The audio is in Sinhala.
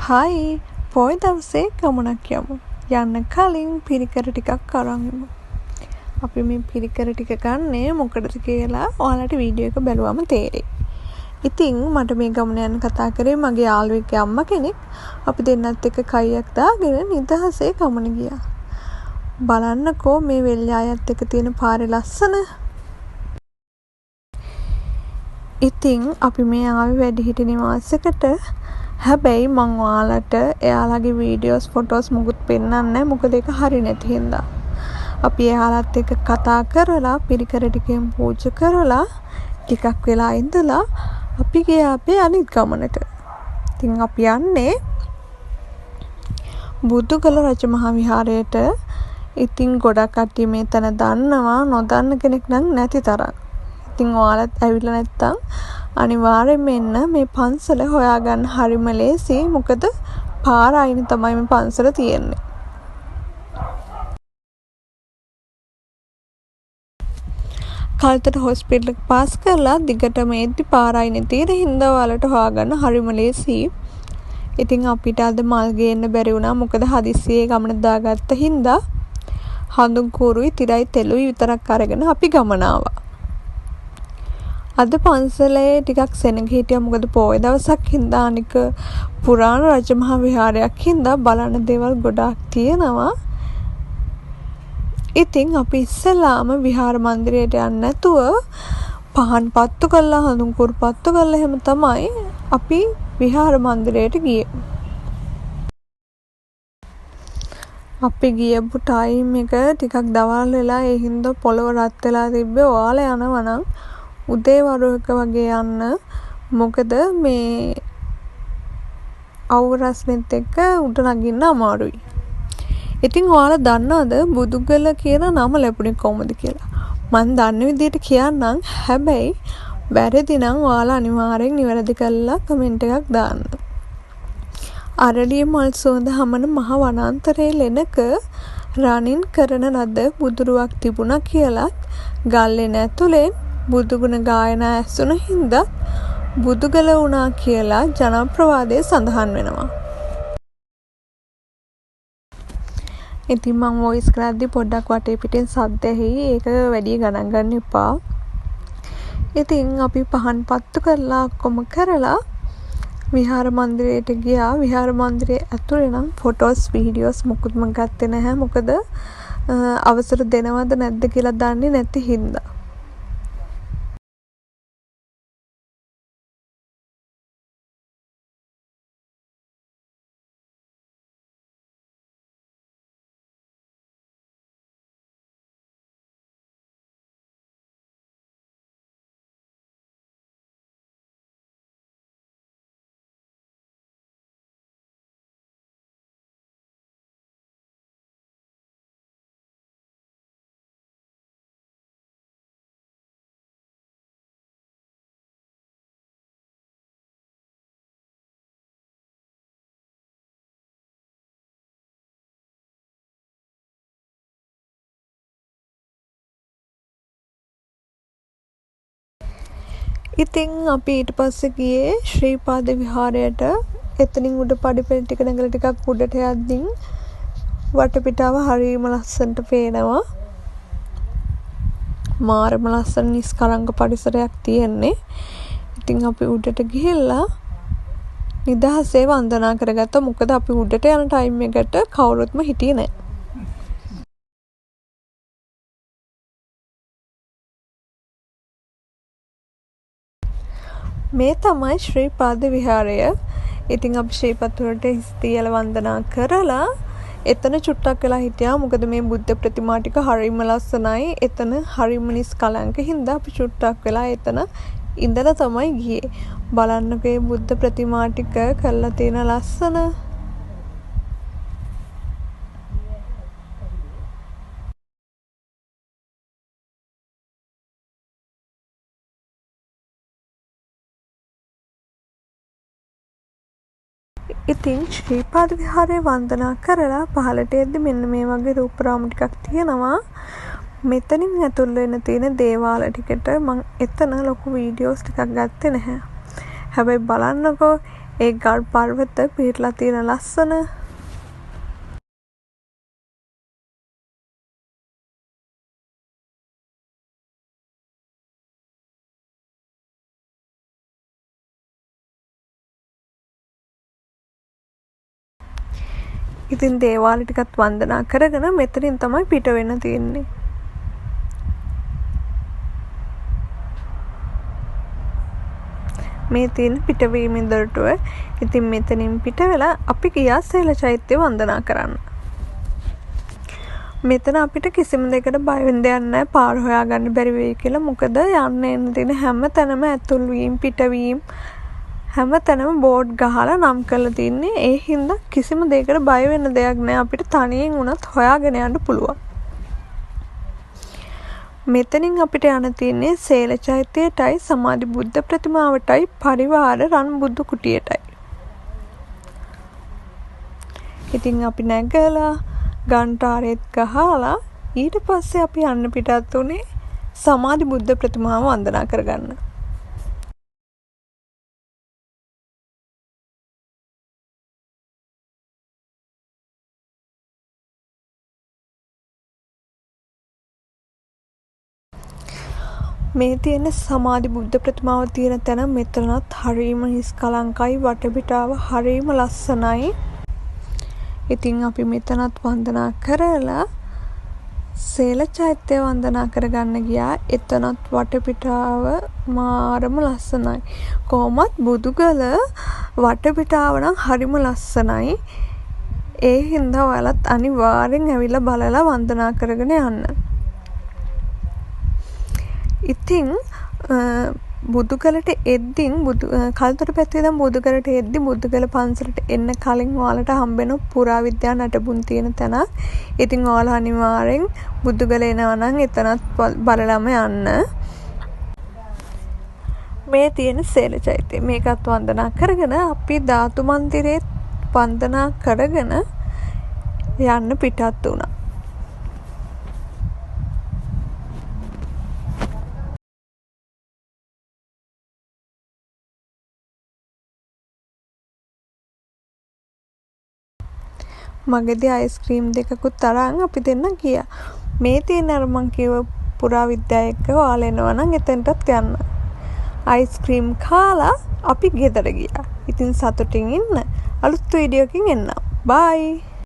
හායි පොය දවසේ ගමනක් යමු. යන්න කලින් පිරිකර ටිකක් අරන් ඉමු. අපි මේ පිරිකර ටික ගන්නේ මොකටද කියලා ඔයාලට වීඩියෝ එක බැලුවම තේරෙයි. ඉතින් මට මේ ගමන යන්න කතා කරේ මගේ යාළුවෙක්ගේ අම්මා කෙනෙක්. අපි දෙන්නත් එක්ක කයියක් දාගෙන නිදහසේ ගමන ගියා. බලන්නකෝ මේ වෙල්යායත් එක්ක තියෙන පාරේ ලස්සන. ඉතින් අපි මේ ආවේ වැඩිහිටි නිවාසයකට. හැබැයි මං ඔයාලට එයාලගේ වීඩියෝස් ෆොටෝස් මුකුත් පෙන්නන්නේ නැහැ. මොකද ඒක හරි නැති හින්දා. අපි එයාලත් එක්ක කතා කරලා පිරිකර ටිකෙන් පූජා කරලා ටිකක් වෙලා ඉඳලා අපි ගියා අපේ අනිත් ගමනට. ඉතින් අපි යන්නේ බුදුගල රජමහා විහාරයට. ඉතින් ගොඩක් කට්ටිය මේ තැන දන්නවා, නොදන්න කෙනෙක් නම් නැති තරම්. ඉතින් ඔයාලත් ඇවිල්ලා නැත්තම් අනිවාර්යෙන්ම එන්න. මේ පන්සල හොයාගන්න හරිම ලේසි. මොකද පාර අයිනේ තමයි මේ පන්සල තියෙන්නේ. කල්තට හොස්පිටල් එක පාස් කරලා දිගටම එද්දි පාර අයිනේ තියෙන හින්දා ඔයාලට හොයාගන්න හරිම ලේසි. ඉතින් අපිට අද මල් ගේන්න බැරි වුණා. මොකද හදිස්සියේ ගමන දාගත්ත හින්දා හඳුන් කූරුයි තිරයි තෙලුයි විතරක් අරගෙන අපි ගමන ආවා. අද පන්සලේ ටිකක් සෙනග හිටියා. මොකද පොය දවසක් හින්දා අනික පුරාණ රජමහා විහාරයක් හින්දා බලන්න දේවල් ගොඩාක් තියෙනවා. ඉතින් අපි ඉස්සෙල්ලාම විහාර මන්දිරයට යන්න නැතුව පහන් පත්තු කරලා හඳුන් කුරු පත්තු කරලා එහෙම තමයි අපි විහාර මන්දිරයට ගියේ. අපි ගියපු ටයිම් එක ටිකක් දවල් වෙලා ඒ හින්දා පොළව රත් වෙලා තිබ්බේ. ඔයාලා යනවා නම් උදේ වරුවක වගේ යන්න. මොකද මේ අවුව රස්නෙත් එක්ක උඩ නගින්න අමාරුයි. ඉතින් ඔයාලා දන්නවද බුදුගල කියන නම ලැබුණේ කොහොමද කියලා? මම දන්න විදිහට කියන්නම්. හැබැයි වැරදි නම් ඔයාලා අනිවාර්යෙන් නිවැරදි කරලා කමෙන්ට් එකක් දාන්න. අරලිය මල් සුවඳ හමන මහ වනාන්තරයේ ලෙනක රණින් කරන ලද බුදුරුවක් තිබුණා කියලා ගල්ලෙන ඇතුලෙන් බුදුගුණ ගායනා ඇසුන හින්දා බුදුගල වුණා කියලා ජනප්‍රවාදයේ සඳහන් වෙනවා. ඉතින් මම වොයිස් කරද්දි පොඩ්ඩක් වටේ පිටින් සද්ද ඇහි. ඒක වැඩි ගණන් ගන්න එපා. ඉතින් අපි පහන් පත්තු කරලා කොම කරලා විහාර මන්දිරයට ගියා. විහාර මන්දිරයේ ඇතුලේ නම් ෆොටෝස් වීඩියෝස් මොකුත්ම ගත්තේ නැහැ. මොකද අවසර දෙනවද නැද්ද කියලා දන්නේ නැති හින්දා. ඉතින් අපි ඊට පස්සේ ගියේ ශ්‍රී පාද විහාරයට. එතනින් උඩ පඩිපෙළ ටික නැගලා ටිකක් උඩට යද්දී වටපිටාව හරියම ලස්සනට පේනවා. මාරම ලස්සන නිස්කලංක පරිසරයක් තියෙන්නේ. ඉතින් අපි උඩට ගිහිල්ලා නිදහසේ වන්දනා කරගත්තා. මොකද අපි උඩට යන ටයිම් එකට කවුරුත්ම හිටියේ නැහැ. මේ තමයි ශ්‍රී පාද විහාරය. ඉතින් අපි ශ්‍රී පත්තුරට හිස් තියලා වන්දනා කරලා එතන චුට්ටක් වෙලා හිටියා. මොකද මේ බුද්ධ ප්‍රතිමා ටික හරිම ලස්සනයි. එතන හරිම නිස්කලංක හින්දා අපි චුට්ටක් වෙලා එතන ඉඳලා තමයි ගියේ. බලන්නකෝ මේ බුද්ධ ප්‍රතිමා ටික කරලා තියෙන ලස්සන. ඉතින් ශ්‍රී පාද විහාරය වන්දනා කරලා පහළට එද්දි මෙන්න මේ වගේ රූප රාමු ටිකක් තියෙනවා. මෙතනින් ඇතුල් වෙන්න තියෙන දේවාල ටිකට මම එතන ලොකු වීඩියෝස් ටිකක් ගත්තේ නැහැ. හැබැයි බලන්නකෝ ඒ ගල් පර්වත පිහිටලා තියෙන ලස්සන ඉතින් දේවාල ටිකත් වන්දනා කරගෙන මෙතනින් තමයි පිට වෙන්න තියෙන්නේ. මේ තියෙන පිටවීමේ දොරටුව. ඉතින් මෙතනින් පිට වෙලා අපි ගියා සේල චෛත්‍ය වන්දනා කරන්න. මෙතන අපිට කිසිම දෙයකට බය වෙන්න දෙයක් නැහැ. පාර හොයාගන්න බැරි වෙයි කියලා. මොකද යන්න එන්න තියෙන හැම තැනම ඇතුල් වීම පිටවීම හැම තැනම බෝඩ් ගහලා නම් කරලා තින්නේ. ඒ හින්දා කිසිම දෙයකට බය වෙන්න දෙයක් නැහැ. අපිට තනියෙන් වුණත් හොයාගෙන යන්න පුළුවන්. මෙතනින් අපිට යන්න තියෙන්නේ සේල චෛත්‍යයටයි සමාධි බුද්ධ ප්‍රතිමාවටයි පරිවාර රන් බුදු කුටියටයි. ඉතින් අපි නැගලා ගන්ටාරෙත් ගහලා ඊට පස්සේ අපි යන්න පිටත් උනේ සමාධි බුද්ධ ප්‍රතිමාව වන්දනා කරගන්න. මේ තියෙන සමාධි බුද්ධ ප්‍රතිමාව තියෙන තැන මෙතනත් හරීම හිස් කලංකයි වටපිටාව හරීම ලස්සනයි. ඉතින් අපි මෙතනත් වන්දනා කරලා සේල චෛත්‍ය වන්දනා කරගන්න ගියා. එතනත් වටපිටාව මාරම ලස්සනයි. කොහොමත් බුදුගල වටපිටාව නම් හරිම ලස්සනයි. ඒ හින්දා ඔයාලත් අනිවාර්යෙන් ඇවිල්ලා බලලා වන්දනා කරගෙන යන්න. ඉතින් බුදුගලට එද්දින් කල්තොට පැත්තේ ඉඳන් බුදුගලට එද්දි බුදුගල පන්සලට එන්න කලින් ඔයාලට හම්බෙන පුරාවිද්‍යා නටබුන් තියෙන තැන. ඉතින් ඔයාලා අනිවාර්යෙන් බුදුගල එනවා නම් එතනත් බලලම යන්න. මේ තියෙන සේල චෛත්‍ය මේකත් වන්දනා කරගෙන අපි ධාතු මන්දිරේ වන්දනා කරගෙන යන්න පිටත් වුණා. මගදී අයිස්ක්‍රීම් දෙකකුත් අරන් අපි දෙන්න ගියා. මේ තියෙන අර මං කිව්ව පුරාවිද්‍යාව එක්ක ඔයාලා එනවා නම් එතනටත් යන්න. අයිස්ක්‍රීම් කාලා අපි ගෙදර ගියා. ඉතින් සතුටින් ඉන්න. අලුත් වීඩියෝ එකකින් එන්නම්. බයි.